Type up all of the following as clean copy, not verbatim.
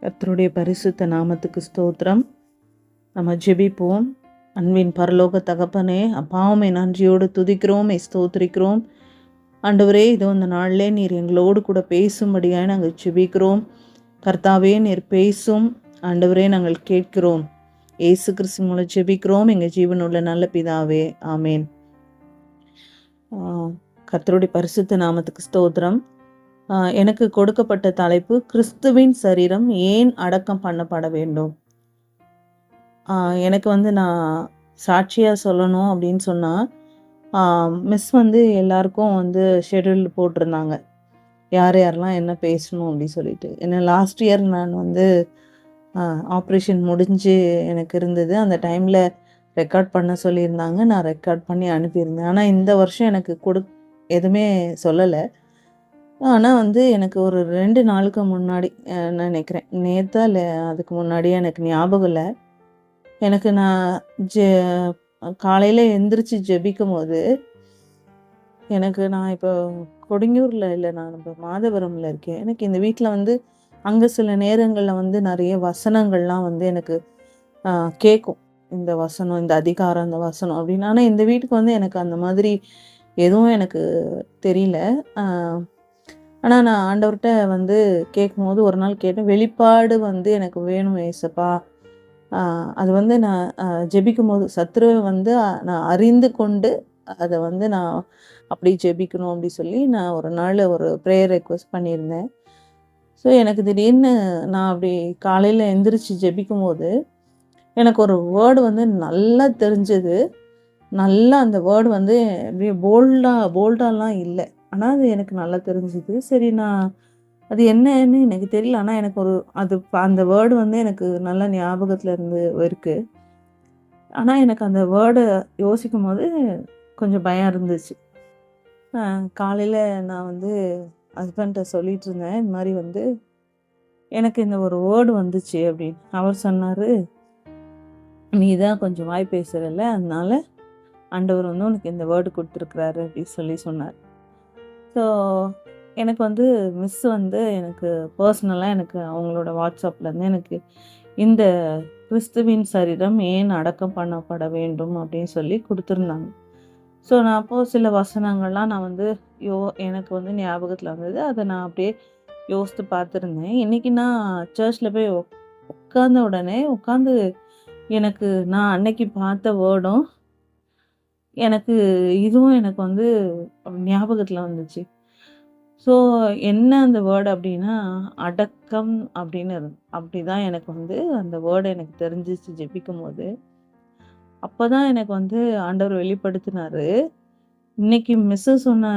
கர்த்தருடைய பரிசுத்த நாமத்துக்கு ஸ்தோத்திரம். நம்ம ஜெபிப்போம். அன்பின் பரலோக தகப்பனே, அப்பாவுமே நன்றியோடு துதிக்கிறோம், ஸ்தோத்திரிக்கிறோம். ஆண்டவரே, இதோ இந்த நாளிலே நீர் எங்களோடு கூட பேசும்படியாக நாங்கள் ஜெபிக்கிறோம். கர்த்தாவே, நீர் பேசும். ஆண்டவரே, நாங்கள் கேட்கிறோம். இயேசு கிறிஸ்து மூலம் ஜெபிக்கிறோம் எங்கள் ஜீவனுள்ள நல்ல பிதாவே, ஆமேன். கர்த்தருடைய பரிசுத்த நாமத்துக்கு ஸ்தோத்திரம். எனக்கு கொடுக்கப்பட்ட தலைப்பு, கிறிஸ்துவின் சரீரம் ஏன் அடக்கம் பண்ணப்பட வேண்டும். எனக்கு நான் சாட்சியாக சொல்லணும் அப்படின்னு சொன்னால், மிஸ் எல்லாருக்கும் ஷெட்யூல் போட்டிருந்தாங்க, யார் யாரெல்லாம் என்ன பேசணும் அப்படின்னு சொல்லிட்டு. ஏன்னா லாஸ்ட் இயர் நான் ஆப்ரேஷன் முடிஞ்சு எனக்கு இருந்தது. அந்த டைமில் ரெக்கார்ட் பண்ண சொல்லியிருந்தாங்க. நான் ரெக்கார்ட் பண்ணி அனுப்பியிருந்தேன். ஆனால் இந்த வருஷம் எனக்கு எதுவுமே சொல்லலை. ஆனால் எனக்கு ஒரு 2 நாளுக்கு முன்னாடி நான் நினைக்கிறேன், நேற்றா இல்லை அதுக்கு முன்னாடியே எனக்கு ஞாபகம் இல்லை. எனக்கு நான் காலையில் எந்திரிச்சு ஜெபிக்கும் போது நான் இப்போ கொடுங்கூரில் இல்லை, நான் இப்போ மாதவரமில் இருக்கேன். எனக்கு இந்த வீட்டில் அங்கே சில நேரங்களில் நிறைய வசனங்கள்லாம் எனக்கு கேட்கும். இந்த வசனம், இந்த அதிகாரம், இந்த வசனம் அப்படின்னு. ஆனால் இந்த வீட்டுக்கு எனக்கு அந்த மாதிரி எதுவும் எனக்கு தெரியல. ஆனால் நான் ஆண்டவர்கிட்ட கேட்கும்போது ஒரு நாள் கேட்டேன், வெளிப்பாடு எனக்கு வேணும் ஏசப்பா. அது நான் ஜெபிக்கும் போது சத்துருவை நான் அறிந்து கொண்டு அதை நான் அப்படி ஜெபிக்கணும் அப்படி சொல்லி நான் ஒரு நாள் ஒரு ப்ரேயர் ரெக்வெஸ்ட் பண்ணியிருந்தேன். ஸோ எனக்கு திடீர்னு நான் அப்படி காலையில் எந்திரிச்சு ஜெபிக்கும் போது எனக்கு ஒரு வேர்டு நல்லா தெரிஞ்சது. நல்லா அந்த வேர்டு அப்படியே போல்டாலாம் இல்லை, ஆனால் அது எனக்கு நல்லா தெரிஞ்சுது. சரி, நான் அது என்னன்னு எனக்கு தெரியல, ஆனால் எனக்கு அந்த வேர்டு எனக்கு நல்ல ஞாபகத்தில் இருக்குது. ஆனால் எனக்கு அந்த வேர்டை யோசிக்கும் போது கொஞ்சம் பயம் இருந்துச்சு. காலையில் நான் ஹஸ்பண்ட்டை சொல்லிகிட்டு இருந்தேன், இந்த மாதிரி எனக்கு இந்த ஒரு வேர்டு வந்துச்சு அப்படின்னு. அவர் சொன்னார், நீ தான் கொஞ்சம் வாய் பேசுகிறல்ல, அதனால ஆண்டவர் உனக்கு இந்த வேர்டு கொடுத்துருக்குறாரு அப்படின்னு சொல்லி சொன்னார். ஸோ எனக்கு மிஸ் எனக்கு பர்சனலாக எனக்கு அவங்களோட வாட்ஸ்அப்லேருந்து எனக்கு இந்த கிறிஸ்துவின் சரீரம் ஏன் அடக்கம் பண்ணப்பட வேண்டும் அப்படின்னு சொல்லி கொடுத்துருந்தாங்க. ஸோ நான் அப்போது சில வசனங்கள்லாம் நான் எனக்கு ஞாபகத்தில் வந்தது. அதை நான் அப்படியே யோசித்து பார்த்துருந்தேன். இன்றைக்கி நான் சர்ச்சில் போய் உட்கார்ந்த உடனே எனக்கு நான் அன்னைக்கு பார்த்த வேர்டும் எனக்கு இதுவும் எனக்கு ஞாபகத்தில் வந்துச்சு. ஸோ என்ன அந்த வேர்டு அப்படின்னா, அடக்கம் அப்படின்னு அப்படி தான் எனக்கு அந்த வேர்டு எனக்கு தெரிஞ்சிச்சு ஜெபிக்கும் போது. அப்போ தான் எனக்கு ஆண்டவர் வெளிப்படுத்தினார். இன்னைக்கு மிஸ்ஸு சொன்ன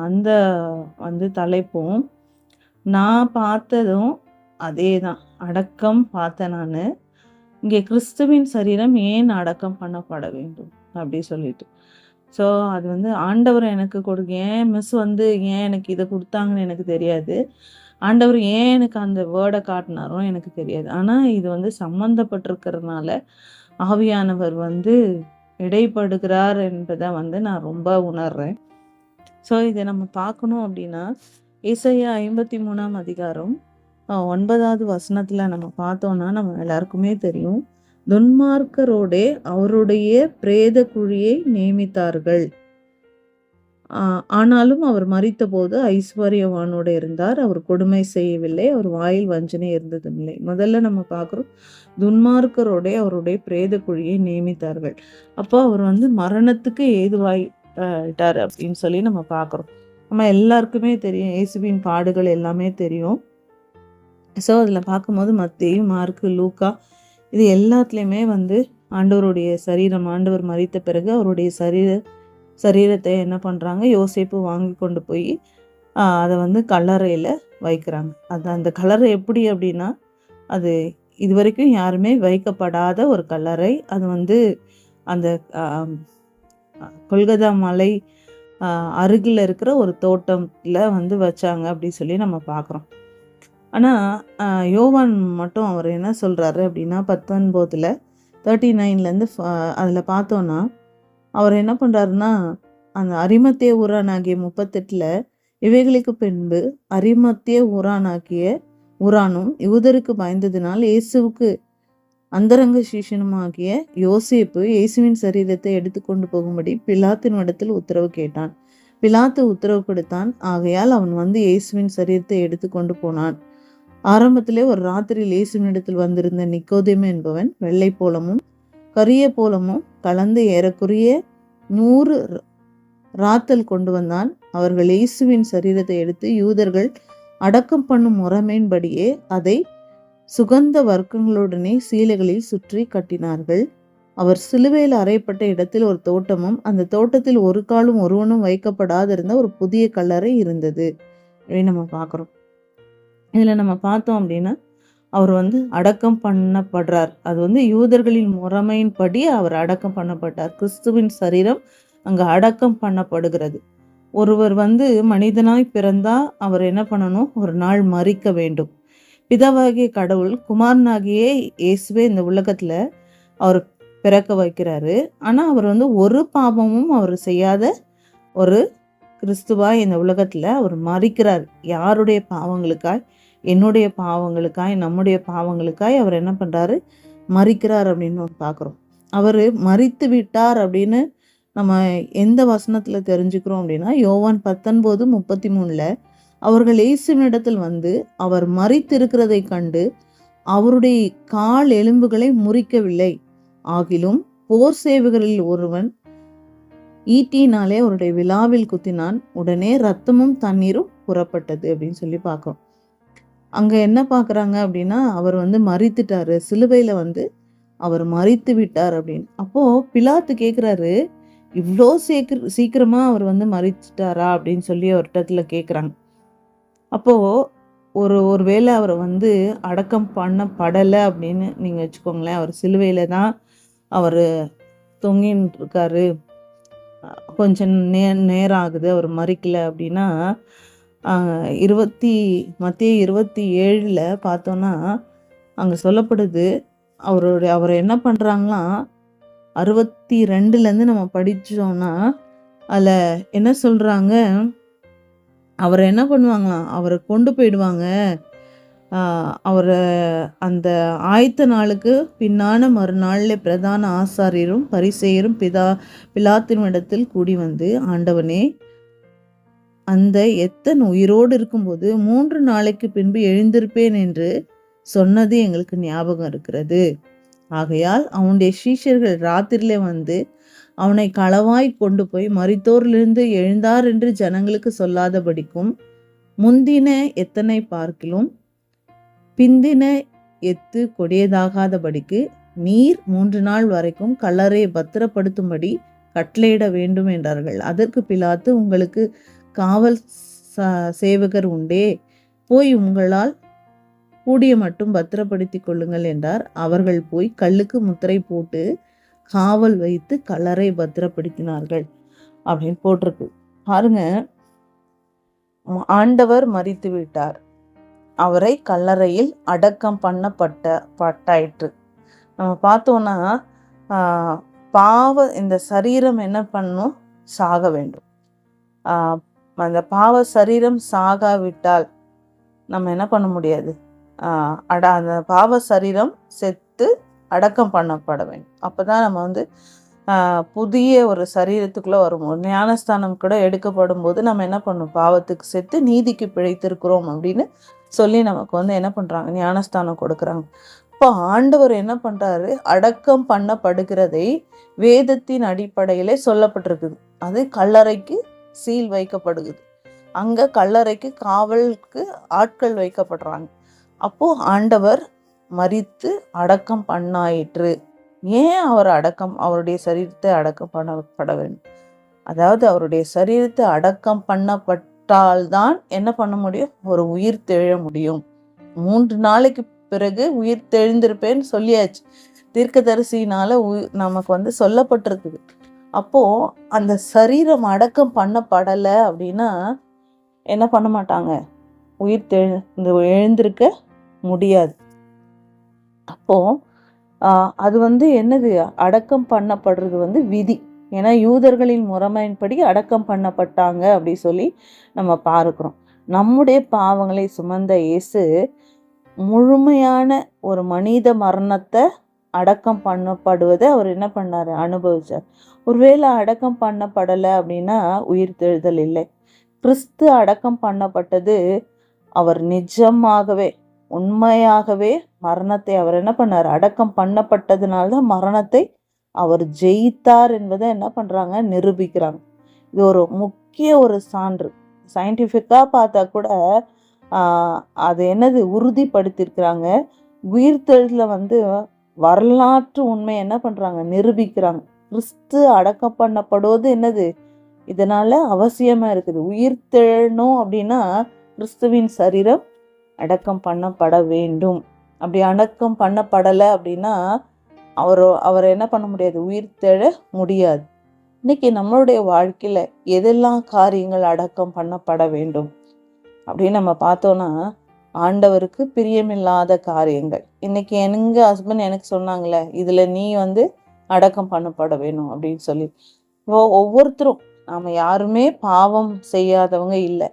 அந்த தலைப்பும் நான் பார்த்ததும் அதே தான். அடக்கம் பார்த்தேன் நான். இங்கே கிறிஸ்துவின் சரீரம் ஏன் அடக்கம் பண்ணப்பட வேண்டும் அப்படி சொல்லிட்டு. ஸோ அது ஆண்டவர் எனக்கு ஏன் மிஸ் ஏன் எனக்கு இதை கொடுத்தாங்கன்னு எனக்கு தெரியாது. ஆண்டவர் ஏன் எனக்கு அந்த வேர்டை காட்டினாரோ எனக்கு தெரியாது. ஆனால் இது சம்மந்தப்பட்டிருக்கிறதுனால ஆவியானவர் இடைப்படுகிறார் என்பதை நான் ரொம்ப உணர்றேன். ஸோ இதை நம்ம பார்க்கணும் அப்படின்னா, ஏசாயா 53ஆம் அதிகாரம் 9வது வசனத்தில் நம்ம பார்த்தோன்னா நம்ம எல்லாருக்குமே தெரியும், துன்மார்க்கரோடே அவருடைய பிரேத குழியை நியமித்தார்கள். ஆனாலும் அவர் மரித்தபோது ஐஸ்வர்யவானோடு இருந்தார், அவர் கொடுமை செய்யவில்லை, அவர் வாயில் வஞ்சனை இருந்ததுமில்லை. முதல்ல நம்ம பார்க்குறோம், துன்மார்க்கரோடே அவருடைய பிரேத குழியை நியமித்தார்கள். அப்போ அவர் மரணத்துக்கு ஏதுவாயிட்டார் அப்படின்னு சொல்லி நம்ம பார்க்குறோம். நம்ம எல்லாருக்குமே தெரியும், இயேசுவின் பாடுகள் எல்லாமே தெரியும். ஸோ அதில் பார்க்கும்போது மத்தேயு, மார்க்கு, லூக்கா இது எல்லாத்துலேயுமே ஆண்டவருடைய சரீரம், ஆண்டவர் மரித்த பிறகு அவருடைய சரீரத்தை என்ன பண்ணுறாங்க, யோசேப்பு வாங்கி கொண்டு போய் அதை கல்லறையில் வைக்கிறாங்க. அந்த கல்லறை எப்படி அப்படின்னா, அது இதுவரைக்கும் யாருமே வைக்கப்படாத ஒரு கல்லறை. அது அந்த கொல்கத்தா மலை அருகில் இருக்கிற ஒரு தோட்டத்தில் வச்சாங்க அப்படின்னு சொல்லி நம்ம பார்க்குறோம். ஆனால் யோவான் மட்டும் அவர் என்ன சொல்கிறாரு அப்படின்னா, 19 39 அதில் பார்த்தோன்னா அவர் என்ன பண்ணுறாருன்னா, அந்த அரிமத்தே ஊரானாகிய 38 இவைகளுக்கு பின்பு அரிமத்தே ஊரானாகிய ஊரானும் யூதருக்கு பயந்ததினால் இயேசுவுக்கு அந்தரங்க சீஷனுமாகிய யோசேப்பு இயேசுவின் சரீரத்தை எடுத்துக்கொண்டு போகும்படி பிலாத்தின் இடத்தில் உத்தரவு கேட்டான். பிலாத்து உத்தரவு கொடுத்தான். ஆகையால் அவன் வந்து இயேசுவின் சரீரத்தை எடுத்துக்கொண்டு போனான். ஆரம்பத்திலே ஒரு ராத்திரியில் இயேசுவின் இடத்தில் வந்திருந்த நிக்கோதேமு என்பவன் வெள்ளை போலமும் கரிய போலமும் கலந்து ஏறக்குறைய 100 ராத்தல் கொண்டு வந்தான். அவர்கள் இயேசுவின் சரீரத்தை எடுத்து யூதர்கள் அடக்கம் பண்ணும் முறைமையின்படியே அதை சுகந்த வர்க்கங்களுடனே சீலைகளில் சுற்றி கட்டினார்கள். அவர் சிலுவையில் அறையப்பட்ட இடத்தில் ஒரு தோட்டமும் அந்த தோட்டத்தில் ஒரு காலும் ஒருவனும் வைக்கப்படாதிருந்த ஒரு புதிய கல்லறை இருந்தது அப்படின்னு நம்ம பார்க்குறோம். இதில் நம்ம பார்த்தோம் அப்படின்னா அவர் வந்து அடக்கம் பண்ணப்படுறார். அது வந்து யூதர்களின் முறைமையின்படி அவர் அடக்கம் பண்ணப்பட்டார். கிறிஸ்துவின் சரீரம் அங்கே அடக்கம் பண்ணப்படுகிறது. ஒருவர் வந்து மனிதனாய் பிறந்தா அவர் என்ன பண்ணணும்? ஒரு நாள் மரிக்க வேண்டும். பிதாவாகிய கடவுள் குமாரனாகிய இயேசுவே இந்த உலகத்தில் அவர் பிறக்க வைக்கிறாரு. ஆனால் அவர் வந்து ஒரு பாவமும் அவர் செய்யாத ஒரு கிறிஸ்துவாய் இந்த உலகத்தில் அவர் மரிக்கிறார். யாருடைய பாவங்களுக்காய்? என்னுடைய பாவங்களுக்காய், நம்முடைய பாவங்களுக்காய் அவர் என்ன பண்ணுறாரு? மரிக்கிறார் அப்படின்னு நம்ம பார்க்குறோம். அவர் மரித்து விட்டார் அப்படின்னு நம்ம எந்த வசனத்தில் தெரிஞ்சுக்கிறோம் அப்படின்னா யோவான் 19:33 அவர்கள் இயேசுவினிடத்தில் வந்து அவர் மரித்திருக்கிறதை கண்டு அவருடைய கால் எலும்புகளை முறிக்கவில்லை, ஆகிலும் போர் சேவகரில் ஒருவன் ஈட்டினாலே அவருடைய விலாவில் குத்தினான், உடனே ரத்தமும் தண்ணீரும் புறப்பட்டது அப்படின்னு சொல்லி பார்க்கிறோம். அங்கே என்ன பார்க்குறாங்க அப்படின்னா அவர் வந்து மரித்துட்டாரு, சிலுவையில் வந்து அவர் மரித்து விட்டார் அப்படின்னு. அப்போது பிலாத்து கேட்குறாரு, இவ்வளோ சீக்கிரமாக அவர் வந்து மரிச்சிட்டாரா அப்படின்னு சொல்லி அவர்கிட்ட கேட்குறாங்க. அப்போது ஒருவேளை அவரை வந்து அடக்கம் பண்ணப்படலை அப்படின்னு நீங்கள் வச்சுக்கோங்களேன். அவர் சிலுவையில் தான் அவர் தொங்கின்னு இருக்காரு, கொஞ்சம் நேரம் ஆகுது, அவர் மரிக்கலை அப்படின்னா மத்திய 27 பார்த்தோன்னா அங்கே சொல்லப்படுது அவரை என்ன பண்ணுறாங்களாம். 62 நம்ம படித்தோம்னா அதில் என்ன சொல்கிறாங்க, அவரை என்ன பண்ணுவாங்களாம், அவரை கொண்டு போயிடுவாங்க. அவரை அந்த ஆயத்த நாளுக்கு பின்னான மறுநாளில் பிரதான ஆசாரியரும் பரிசேயரும் பிலாத்தின் இடத்தில் கூடி வந்து, ஆண்டவனே, அந்த எத்தன் உயிரோடு இருக்கும்போது 3 நாளைக்கு பின்பு எழுந்திருப்பேன் என்று சொன்னது எங்களுக்கு ஞாபகம் இருக்கிறது. ஆகையால் அவனுடைய சீஷர்கள் ராத்திரியிலே வந்து அவனை களவாய் கொண்டு போய் மரித்தோரிலிருந்து எழுந்தார் என்று ஜனங்களுக்கு சொல்லாதபடிக்கும் முந்தின எத்தனை பார்க்கிலும் பிந்தின எத்து கொடியதாகாதபடிக்கு நீர் 3 நாள் வரைக்கும் கல்லறையை பத்திரப்படுத்தும்படி கட்டளையிட வேண்டும் என்றார்கள். அதற்கு பிலாத்து, உங்களுக்கு காவல் சேவகர் உண்டே, போய் உங்களால் கூடிய மட்டும் பத்திரப்படுத்தி கொள்ளுங்கள் என்றார். அவர்கள் போய் கல்லுக்கு முத்திரை போட்டு காவல் வைத்து கல்லறை பத்திரப்படுத்தினார்கள் அப்படின்னு போட்டிருக்கு. பாருங்க, ஆண்டவர் மரித்து விட்டார், அவரை கல்லறையில் அடக்கம் பட்டாயிற்று. நம்ம பார்த்தோம்னா இந்த சரீரம் என்ன பண்ணும்? சாக வேண்டும். அந்த பாவ சரீரம் சாகாவிட்டால் நம்ம என்ன பண்ண முடியாது? அந்த பாவ சரீரம் செத்து அடக்கம் பண்ணப்பட வேண்டும். அப்போதான் நம்ம வந்து புதிய ஒரு சரீரத்துக்குள்ளே வரும்போது, ஞானஸ்தானம் கூட எடுக்கப்படும் போது நம்ம என்ன பண்ணணும்? பாவத்துக்கு செத்து நீதிக்கு பிழைத்திருக்கிறோம் அப்படின்னு சொல்லி நமக்கு வந்து என்ன பண்ணுறாங்க? ஞானஸ்தானம் கொடுக்குறாங்க. இப்போ ஆண்டவர் என்ன பண்ணுறாரு? அடக்கம் பண்ணப்படுகிறதை வேதத்தின் அடிப்படையிலே சொல்லப்பட்டிருக்குது. அது கல்லறைக்கு சீல் வைக்கப்படுகிறது. அங்கே கல்லறைக்கு காவலுக்கு ஆட்கள் வைக்கப்படுறாங்க. அப்போது ஆண்டவர் மரித்து அடக்கம் பண்ணாயிற்று. ஏன் அவருடைய சரீரத்தை அடக்கம் பண்ணப்பட வேண்டும்? அதாவது அவருடைய சரீரத்தை அடக்கம் பண்ணப்பட்டால்தான் என்ன பண்ண முடியும்? ஒரு உயிர் தெழ முடியும். 3 நாளைக்கு பிறகு உயிர் தெழுந்திருப்பேன்னு சொல்லியாச்சு. தீர்க்கதரிசினால நமக்கு வந்து சொல்லப்பட்டிருக்குது. அப்போது அந்த சரீரம் அடக்கம் பண்ணப்படலை அப்படின்னா என்ன பண்ண மாட்டாங்க? எழுந்திருக்க முடியாது. அப்போ அது வந்து என்னது? அடக்கம் பண்ணப்படுறது வந்து விதி. ஏன்னா யூதர்களின் முறைமையின்படி அடக்கம் பண்ணப்பட்டாங்க அப்படி சொல்லி நம்ம பார்க்கிறோம். நம்முடைய பாவங்களை சுமந்த இயேசு முழுமையான ஒரு மனித மரணத்தை அடக்கம் பண்ணப்படுவதை அவர் என்ன பண்ணார், அனுபவிச்சார். ஒருவேளை அடக்கம் பண்ணப்படலை அப்படின்னா உயிர்த்தெழுதல் இல்லை. கிறிஸ்து அடக்கம் பண்ணப்பட்டது, அவர் நிஜமாகவே உண்மையாகவே மரணத்தை அவர் என்ன பண்ணார், அடக்கம் பண்ணப்பட்டதுனால்தான் மரணத்தை அவர் ஜெயித்தார் என்பதை என்ன பண்றாங்க, நிரூபிக்கிறாங்க. இது ஒரு முக்கிய ஒரு சான்று. சயின்டிஃபிக்காக பார்த்தா கூட அது என்னது உறுதிப்படுத்தியிருக்கிறாங்க. உயிர்த்தெழுதல வரலாற்று உண்மை என்ன பண்றாங்க, நிரூபிக்கிறாங்க. கிறிஸ்து அடக்கம் பண்ணப்படுவது என்னது இதனால அவசியமா இருக்குது. உயிர்த்தெழணும் அப்படின்னா கிறிஸ்துவின் சரீரம் அடக்கம் பண்ணப்பட வேண்டும். அப்படி அடக்கம் பண்ணப்படலை அப்படின்னா அவரை என்ன பண்ண முடியாது, உயிர்த்தெழ முடியாது. இன்னைக்கு நம்மளுடைய வாழ்க்கையில எதெல்லாம் காரியங்கள் அடக்கம் பண்ணப்பட வேண்டும் அப்படின்னு நம்ம பார்த்தோம்னா, ஆண்டவருக்கு பிரியமில்லாத காரியங்கள். இன்னைக்கு எங்க ஹஸ்பண்ட் எனக்கு சொன்னாங்களே, இதுல நீ அடக்கம் பண்ணப்பட வேணும் அப்படின்னு சொல்லி. ஒவ்வொருத்தரும், நாம யாருமே பாவம் செய்யாதவங்க இல்லை.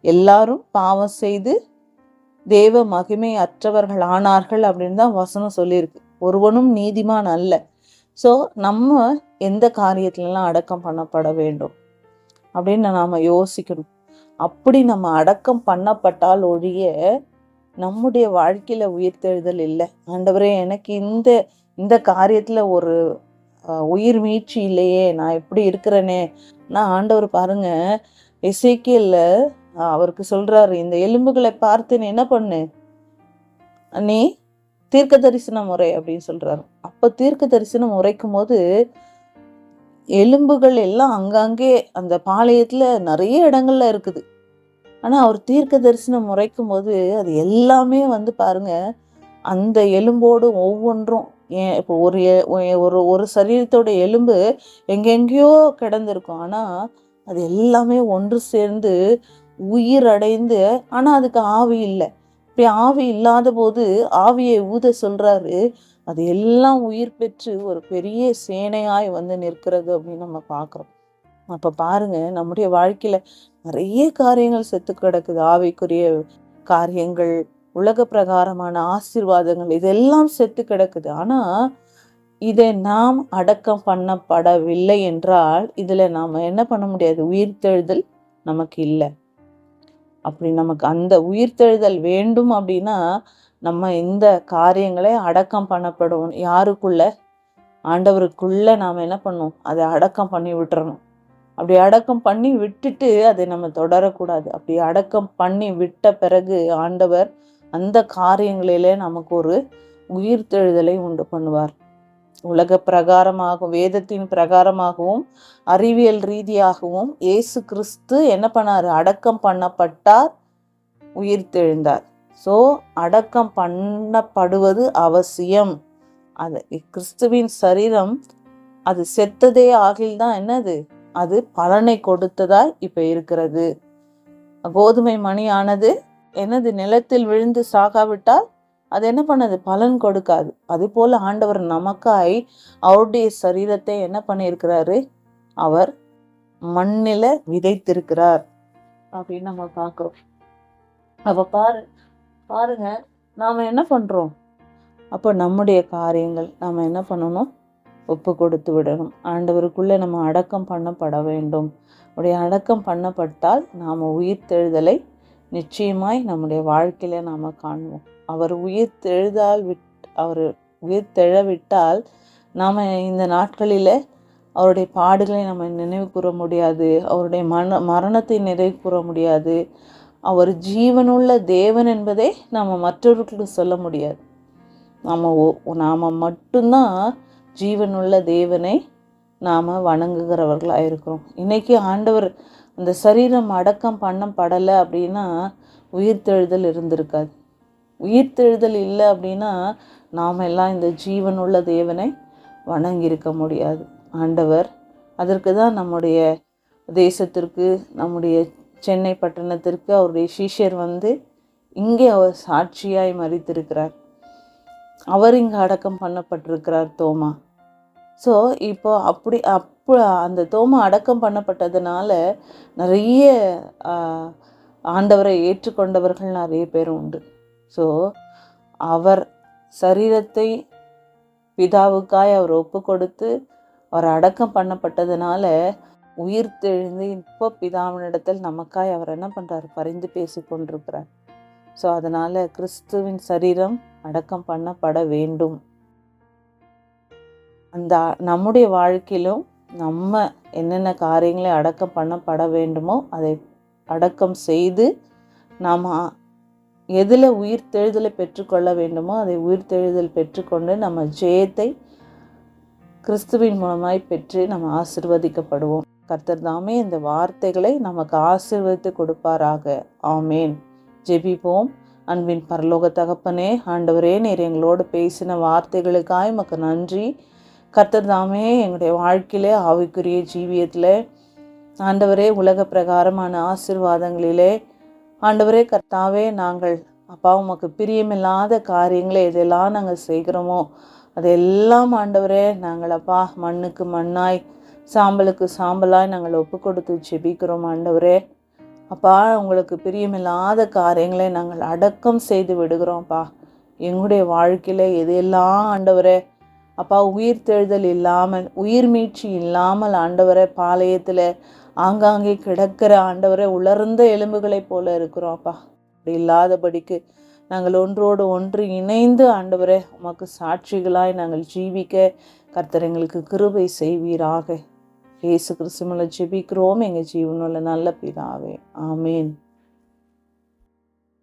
எல்லாரும் பாவம் செய்து தேவ மகிமை அற்றவர்கள் ஆனார்கள் அப்படின்னு தான் வசனம் சொல்லியிருக்கு. ஒருவனும் நீதிமான் அல்ல. ஸோ நம்ம எந்த காரியத்திலலாம் அடக்கம் பண்ணப்பட வேண்டும் அப்படின்னு நாம யோசிக்கணும். அப்படி நம்ம அடக்கம் பண்ணப்பட்டால் ஒழிய நம்முடைய வாழ்க்கையில உயிர்த்தெழுதல் இல்லை. ஆண்டவரே, எனக்கு இந்த காரியத்துல ஒரு உயிர் மீட்சி இல்லையே, நான் எப்படி இருக்கிறேனே. நான் ஆண்டவர் பாருங்க, எசேக்கியேல்ல அவருக்கு சொல்றாரு, இந்த எலும்புகளை பார்த்து நீ என்ன பண்ணு, நீ தீர்க்க தரிசனம் முறை அப்படின்னு சொல்றாரு. அப்ப தீர்க்க தரிசனம் உரைக்கும் போது எலும்புகள் எல்லாம் அங்கங்கே அந்த பாளையத்துல நிறைய இடங்கள்ல இருக்குது. ஆனா அவர் தீர்க்க தரிசனம் உரைக்கும் போது அது எல்லாமே பாருங்க, அந்த எலும்போடு ஒவ்வொன்றும் இப்போ ஒரு சரீரத்தோட எலும்பு எங்கெங்கேயோ கிடந்திருக்கும். ஆனா அது எல்லாமே ஒன்று சேர்ந்து உயிர் அடைந்து, ஆனா அதுக்கு ஆவி இல்லை. இப்படி ஆவி இல்லாத போது ஆவியை ஊத சொல்றாரு, அது எல்லாம் உயிர் பெற்று ஒரு பெரிய சேனையாய் நிற்கிறது அப்படின்னு நம்ம பார்க்குறோம். அப்ப பாருங்க, நம்முடைய வாழ்க்கையில நிறைய காரியங்கள் செத்து கிடக்குது. ஆவிக்குரிய காரியங்கள், உலக பிரகாரமான ஆசீர்வாதங்கள், இதெல்லாம் செத்து கிடக்குது. ஆனா இதை நாம் அடக்கம் பண்ணப்படவில்லை என்றால் இதுல நாம என்ன பண்ண முடியாது, உயிர்த்தெழுதல் நமக்கு இல்லை. அப்படி நமக்கு அந்த உயிர்த்தெழுதல் வேண்டும் அப்படின்னா நம்ம இந்த காரியங்களை அடக்கம் பண்ணப்படும். யாருக்குள்ள, ஆண்டவருக்குள்ள நாம என்ன பண்ணணும், அதை அடக்கம் பண்ணி விட்டுறணும். அப்படி அடக்கம் பண்ணி விட்டுட்டு அதை நம்ம தொடரக்கூடாது. அப்படி அடக்கம் பண்ணி விட்ட பிறகு ஆண்டவர் அந்த காரியங்களிலே நமக்கு ஒரு உயிர்த்தெழுதலை உண்டு பண்ணுவார். உலக பிரகாரமாகவும் வேதத்தின் பிரகாரமாகவும் அறிவியல் ரீதியாகவும் இயேசு கிறிஸ்து என்ன பண்ணாரு, அடக்கம் பண்ணப்பட்டார், உயிர்த்தெழுந்தார். ஸோ அடக்கம் பண்ணப்படுவது அவசியம். அது கிறிஸ்துவின் சரீரம் அது செத்ததே ஆகில்தான் என்னது, அது பலனை கொடுத்ததாய் இப்ப இருக்கிறது. கோதுமை மணி ஆனது என்னது, நிலத்தில் விழுந்து சாகாவிட்டால் அது என்ன பண்ணது, பலன் கொடுக்காது. அது போல ஆண்டவர் நமக்காய் அவருடைய சரீரத்தை என்ன பண்ணியிருக்கிறாரு, அவர் மண்ணில விதைத்திருக்கிறார் அப்படின்னு நம்ம பார்க்கிறோம். அப்ப பாருங்க நாம என்ன பண்றோம். அப்ப நம்முடைய காரியங்கள் நாம என்ன பண்ணணும், ஒப்பு கொடுத்து விடணும். ஆண்டவருக்குள்ள நம்ம அடக்கம் பண்ணப்பட வேண்டும். அப்படி அடக்கம் பண்ணப்பட்டால் நாம உயிர்த்தெழுதலை நிச்சயமாய் நம்முடைய வாழ்க்கையில நாம காணுவோம். அவர் உயிர்த்தெழவிட்டால் நாம இந்த நாட்களில அவருடைய பாடுகளை நம்ம நினைவு கூற முடியாது. அவருடைய மரணத்தை நினைவு கூற முடியாது. அவர் ஜீவனுள்ள தேவன் என்பதை நம்ம மற்றவர்களுக்கு சொல்ல முடியாது. நாம மட்டும்தான் ஜீவனுள்ள தேவனை நாம வணங்குகிறவர்களாக இருக்கிறோம். இன்னைக்கு ஆண்டவர் அந்த சரீரம் அடக்கம் பண்ணப்படலை அப்படின்னா உயிர்த்தெழுதல் இருந்திருக்காது. உயிர்த்தெழுதல் இல்லை அப்படின்னா நாம் எல்லாம் இந்த ஜீவனுள்ள தேவனை வணங்கியிருக்க முடியாது. ஆண்டவர் அதற்கு தான் நம்முடைய தேசத்திற்கு, நம்முடைய சென்னை பட்டணத்திற்கு அவருடைய சீஷர் இங்கே அவர் சாட்சியாய் மரித்திருக்கிறார். அவர் இங்கே அடக்கம் பண்ணப்பட்டிருக்கிறார், தோமா. ஸோ இப்போ அந்த தோமா அடக்கம் பண்ணப்பட்டதுனால நிறைய ஆண்டவரை ஏற்றுக்கொண்டவர்கள் நிறைய பேர் உண்டு. ஸோ அவர் சரீரத்தை பிதாவுக்காய் அவர் ஒப்பு கொடுத்து அவர் அடக்கம் பண்ணப்பட்டதுனால உயிர் தெழுந்து இப்போ பிதாவினிடத்தில் நமக்காய் அவர் என்ன பண்ணுறார், பரிந்து பேசி கொண்டிருக்கிறார். ஸோ அதனால் கிறிஸ்துவின் சரீரம் அடக்கம் பண்ணப்பட வேண்டும். அந்த நம்முடைய வாழ்க்கையிலும் நம்ம என்னென்ன காரியங்களை அடக்கம் பண்ணப்பட வேண்டுமோ அதை அடக்கம் செய்து நாம் எதில் உயிர்த்தெழுதலை பெற்றுக்கொள்ள வேண்டுமோ அதை உயிர்த்தெழுதல் பெற்றுக்கொண்டு நம்ம ஜெயத்தை கிறிஸ்துவின் மூலமாய் பெற்று நம்ம ஆசீர்வதிக்கப்படுவோம். கர்த்தர் தாமே இந்த வார்த்தைகளை நமக்கு ஆசீர்வதித்து கொடுப்பாராக. ஆமேன். ஜெபிப்போம். அன்பின் பரலோக தகப்பனே, ஆண்டவரே, நீர் எங்களோடு பேசின வார்த்தைகளுக்காய் உமக்கு நன்றி. கர்த்தர் தாமே எங்களுடைய வாழ்க்கையிலே ஆவிக்குரிய ஜீவியத்தில் ஆண்டவரே உலக பிரகாரமான ஆசீர்வாதங்களிலே ஆண்டவரே கர்த்தாவே நாங்கள் அப்பா உமக்கு பிரியமில்லாத காரியங்களை எதெல்லாம் நாங்கள் செய்கிறோமோ அதெல்லாம் ஆண்டவரே நாங்கள் அப்பா மண்ணுக்கு மண்ணாய் சாம்பலுக்கு சாம்பலாய் நாங்கள் ஒப்பு கொடுத்து ஜெபிக்கிறோம். ஆண்டவரே அப்பா உங்களுக்கு பிரியமில்லாத காரியங்களை நாங்கள் அடக்கம் செய்து விடுகிறோம்ப்பா. எங்களுடைய வாழ்க்கையில் எதையெல்லாம் ஆண்டவரே அப்பா உயிர்த்தெழுதல் இல்லாமல் உயிர் மீட்சி இல்லாமல் ஆண்டவரே பாளையத்தில் ஆங்காங்கே கிடக்கிற ஆண்டவரே உலர்ந்த எலும்புகளைப் போல இருக்கிறோம்ப்பா. அப்படி இல்லாதபடிக்கு நாங்கள் ஒன்றோடு ஒன்று இணைந்து ஆண்டவரே உமக்கு சாட்சிகளாய் நாங்கள் ஜீவிக்க கர்த்தர் எங்களுக்கு கிருபை செய்வீராக. இயேசு கிறிஸ்து மூலம் ஜெபிக்கிறோம் எங்கள் ஜீவனுள்ள நல்ல பிதாவே. ஆமேன்.